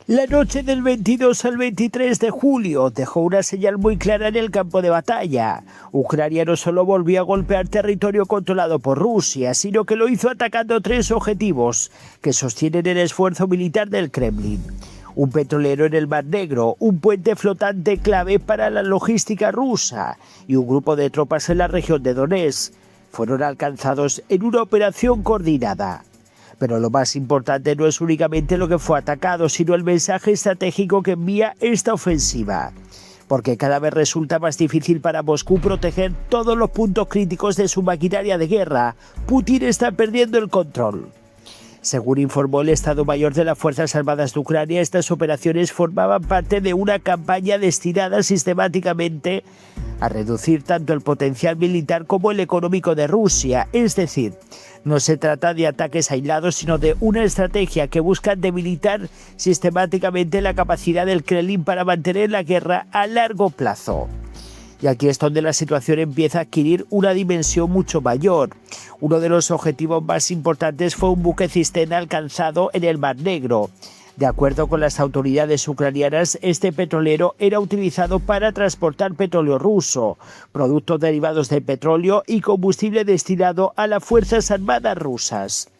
La noche del 22 al 23 de julio dejó una señal muy clara en el campo de batalla. Ucrania no solo volvió a golpear territorio controlado por Rusia, sino que lo hizo atacando 3 objetivos que sostienen el esfuerzo militar del Kremlin. Un petrolero en el Mar Negro, un puente flotante clave para la logística rusa y un grupo de tropas en la región de Donetsk fueron alcanzados en una operación coordinada. Pero lo más importante no es únicamente lo que fue atacado, sino el mensaje estratégico que envía esta ofensiva. Porque cada vez resulta más difícil para Moscú proteger todos los puntos críticos de su maquinaria de guerra. Putin está perdiendo el control. Según informó el Estado Mayor de las Fuerzas Armadas de Ucrania, estas operaciones formaban parte de una campaña destinada sistemáticamente a reducir tanto el potencial militar como el económico de Rusia. Es decir, no se trata de ataques aislados, sino de una estrategia que busca debilitar sistemáticamente la capacidad del Kremlin para mantener la guerra a largo plazo. Y aquí es donde la situación empieza a adquirir una dimensión mucho mayor. Uno de los objetivos más importantes fue un buque cisterna alcanzado en el Mar Negro. De acuerdo con las autoridades ucranianas, este petrolero era utilizado para transportar petróleo ruso, productos derivados del petróleo y combustible destinado a las Fuerzas Armadas rusas.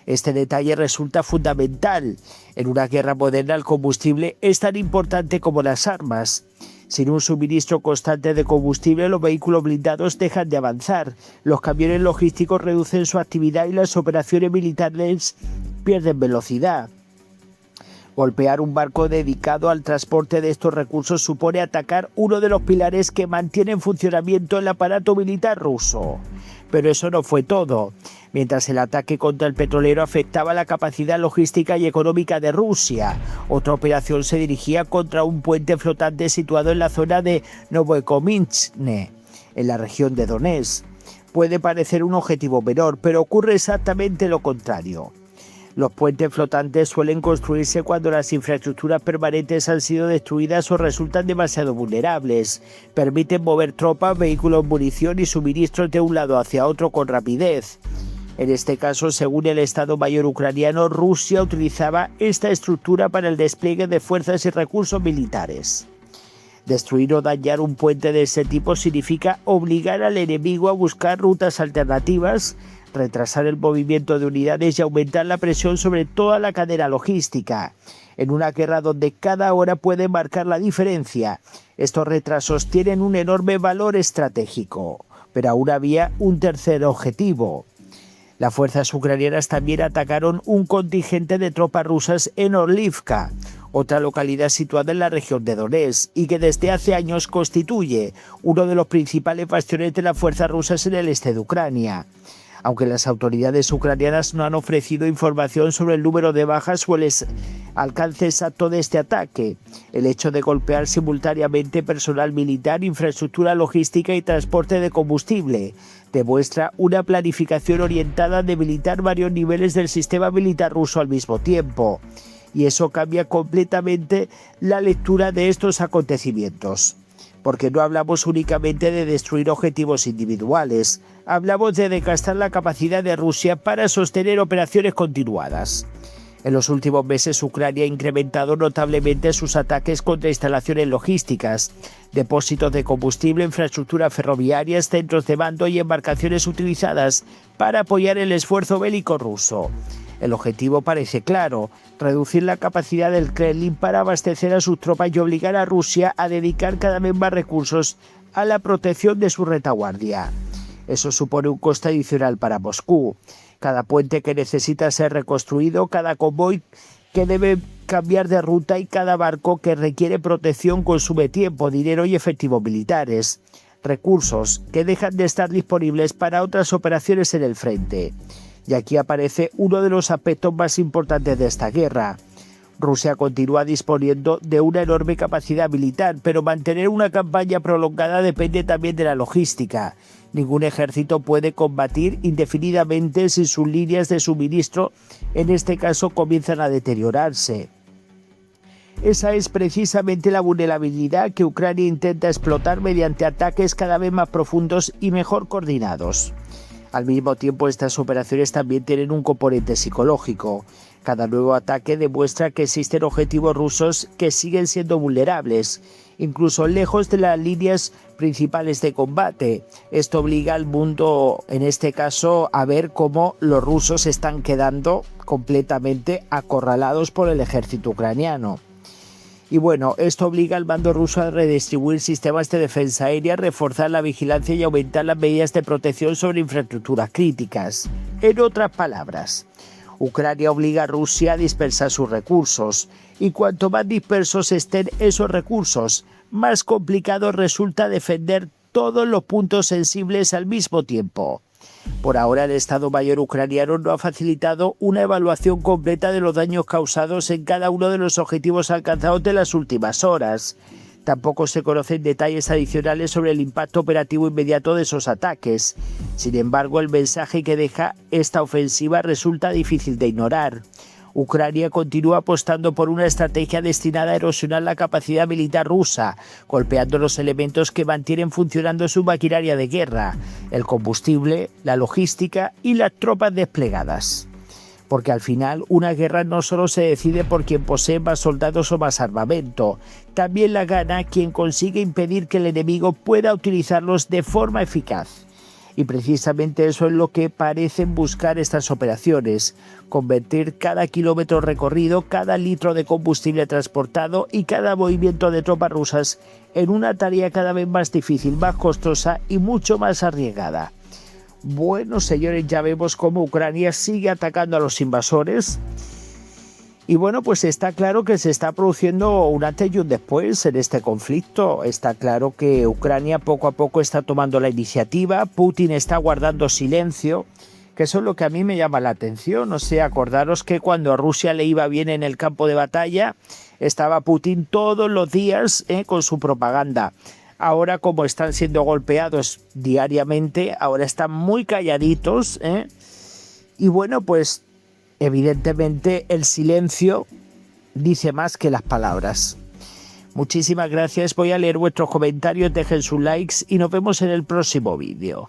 Este detalle resulta fundamental. En una guerra moderna el combustible es tan importante como las armas. Sin un suministro constante de combustible, los vehículos blindados dejan de avanzar, los camiones logísticos reducen su actividad y las operaciones militares pierden velocidad. Golpear un barco dedicado al transporte de estos recursos supone atacar uno de los pilares que mantiene en funcionamiento el aparato militar ruso. Pero eso no fue todo. Mientras el ataque contra el petrolero afectaba la capacidad logística y económica de Rusia, otra operación se dirigía contra un puente flotante situado en la zona de Novokominsk, en la región de Donetsk. Puede parecer un objetivo menor, pero ocurre exactamente lo contrario. Los puentes flotantes suelen construirse cuando las infraestructuras permanentes han sido destruidas o resultan demasiado vulnerables. Permiten mover tropas, vehículos, munición y suministros de un lado hacia otro con rapidez. En este caso, según el Estado Mayor ucraniano, Rusia utilizaba esta estructura para el despliegue de fuerzas y recursos militares. Destruir o dañar un puente de ese tipo significa obligar al enemigo a buscar rutas alternativas, retrasar el movimiento de unidades y aumentar la presión sobre toda la cadena logística. En una guerra donde cada hora puede marcar la diferencia, estos retrasos tienen un enorme valor estratégico. Pero aún había un tercer objetivo. Las fuerzas ucranianas también atacaron un contingente de tropas rusas en Orlivka, otra localidad situada en la región de Donetsk y que desde hace años constituye uno de los principales bastiones de las fuerzas rusas en el este de Ucrania. Aunque las autoridades ucranianas no han ofrecido información sobre el número de bajas o el alcance exacto de este ataque, el hecho de golpear simultáneamente personal militar, infraestructura logística y transporte de combustible demuestra una planificación orientada a debilitar varios niveles del sistema militar ruso al mismo tiempo. Y eso cambia completamente la lectura de estos acontecimientos. Porque no hablamos únicamente de destruir objetivos individuales, hablamos de desgastar la capacidad de Rusia para sostener operaciones continuadas. En los últimos meses, Ucrania ha incrementado notablemente sus ataques contra instalaciones logísticas, depósitos de combustible, infraestructuras ferroviarias, centros de mando y embarcaciones utilizadas para apoyar el esfuerzo bélico ruso. El objetivo parece claro: reducir la capacidad del Kremlin para abastecer a sus tropas y obligar a Rusia a dedicar cada vez más recursos a la protección de su retaguardia. Eso supone un coste adicional para Moscú. Cada puente que necesita ser reconstruido, cada convoy que debe cambiar de ruta y cada barco que requiere protección consume tiempo, dinero y efectivos militares. Recursos que dejan de estar disponibles para otras operaciones en el frente. Y aquí aparece uno de los aspectos más importantes de esta guerra. Rusia continúa disponiendo de una enorme capacidad militar, pero mantener una campaña prolongada depende también de la logística. Ningún ejército puede combatir indefinidamente si sus líneas de suministro, en este caso, comienzan a deteriorarse. Esa es precisamente la vulnerabilidad que Ucrania intenta explotar mediante ataques cada vez más profundos y mejor coordinados. Al mismo tiempo, estas operaciones también tienen un componente psicológico. Cada nuevo ataque demuestra que existen objetivos rusos que siguen siendo vulnerables, incluso lejos de las líneas principales de combate. Esto obliga al mundo, en este caso, a ver cómo los rusos están quedando completamente acorralados por el ejército ucraniano. Y bueno, esto obliga al mando ruso a redistribuir sistemas de defensa aérea, reforzar la vigilancia y aumentar las medidas de protección sobre infraestructuras críticas. En otras palabras, Ucrania obliga a Rusia a dispersar sus recursos, y cuanto más dispersos estén esos recursos, más complicado resulta defender todos los puntos sensibles al mismo tiempo. Por ahora, el Estado Mayor ucraniano no ha facilitado una evaluación completa de los daños causados en cada uno de los objetivos alcanzados de las últimas horas. Tampoco se conocen detalles adicionales sobre el impacto operativo inmediato de esos ataques. Sin embargo, el mensaje que deja esta ofensiva resulta difícil de ignorar. Ucrania continúa apostando por una estrategia destinada a erosionar la capacidad militar rusa, golpeando los elementos que mantienen funcionando su maquinaria de guerra, el combustible, la logística y las tropas desplegadas. Porque al final una guerra no solo se decide por quien posee más soldados o más armamento, también la gana quien consigue impedir que el enemigo pueda utilizarlos de forma eficaz. Y precisamente eso es lo que parecen buscar estas operaciones: convertir cada kilómetro recorrido, cada litro de combustible transportado y cada movimiento de tropas rusas en una tarea cada vez más difícil, más costosa y mucho más arriesgada. Bueno, señores, ya vemos cómo Ucrania sigue atacando a los invasores. Y bueno, pues está claro que se está produciendo un antes y un después en este conflicto. Está claro que Ucrania poco a poco está tomando la iniciativa, Putin está guardando silencio, que eso es lo que a mí me llama la atención. O sea, acordaros que cuando a Rusia le iba bien en el campo de batalla, estaba Putin todos los días con su propaganda. Ahora, como están siendo golpeados diariamente, ahora están muy calladitos. Y bueno, pues evidentemente el silencio dice más que las palabras. Muchísimas gracias, voy a leer vuestros comentarios, dejen sus likes y nos vemos en el próximo vídeo.